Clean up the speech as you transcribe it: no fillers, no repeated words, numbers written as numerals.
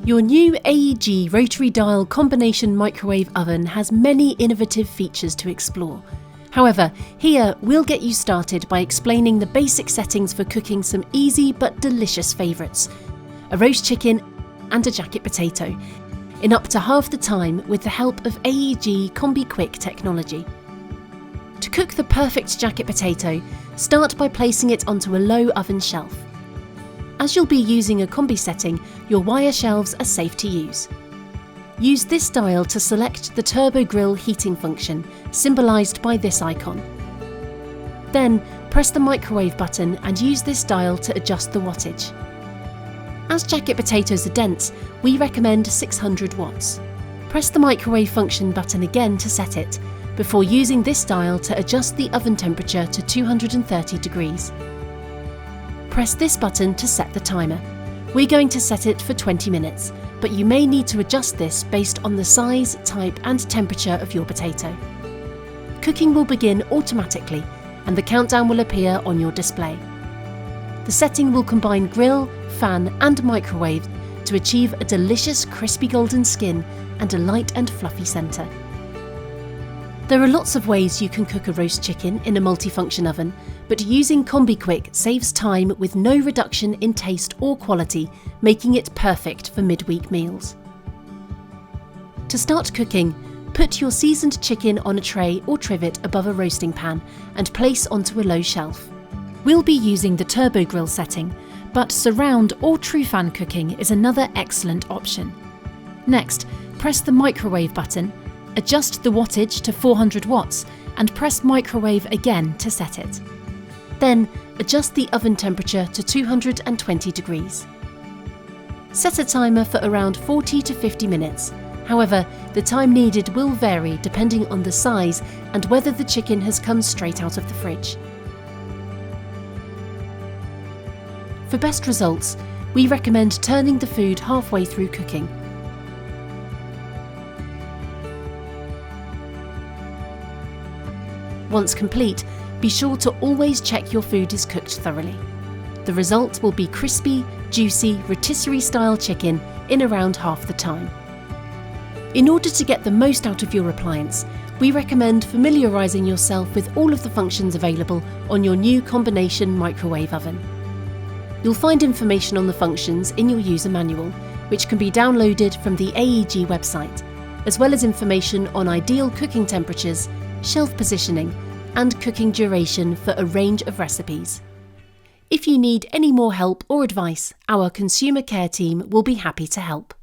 Your new AEG Rotary Dial Combination Microwave oven has many innovative features to explore. However, here we'll get you started by explaining the basic settings for cooking some easy but delicious favourites: a roast chicken and a jacket potato, in up to half the time with the help of AEG Combi Quick technology. To cook the perfect jacket potato, start by placing it onto a low oven shelf. As you'll be using a combi setting, your wire shelves are safe to use. Use this dial to select the turbo grill heating function, symbolised by this icon. Then, press the microwave button and use this dial to adjust the wattage. As jacket potatoes are dense, we recommend 600 watts. Press the microwave function button again to set it, before using this dial to adjust the oven temperature to 230 degrees. Press this button to set the timer. We're going to set it for 20 minutes, but you may need to adjust this based on the size, type and temperature of your potato. Cooking will begin automatically and the countdown will appear on your display. The setting will combine grill, fan and microwave to achieve a delicious crispy golden skin and a light and fluffy centre. There are lots of ways you can cook a roast chicken in a multifunction oven, but using Combi Quick saves time with no reduction in taste or quality, making it perfect for midweek meals. To start cooking, put your seasoned chicken on a tray or trivet above a roasting pan and place onto a low shelf. We'll be using the turbo grill setting, but surround or true fan cooking is another excellent option. Next, press the microwave button, adjust the wattage to 400 watts and press microwave again to set it. Then adjust the oven temperature to 220 degrees. Set a timer for around 40 to 50 minutes. However, the time needed will vary depending on the size and whether the chicken has come straight out of the fridge. For best results, we recommend turning the food halfway through cooking. Once complete, be sure to always check your food is cooked thoroughly. The result will be crispy, juicy, rotisserie-style chicken in around half the time. In order to get the most out of your appliance, we recommend familiarising yourself with all of the functions available on your new combination microwave oven. You'll find information on the functions in your user manual, which can be downloaded from the AEG website, as well as information on ideal cooking temperatures, shelf positioning and cooking duration for a range of recipes. If you need any more help or advice, our consumer care team will be happy to help.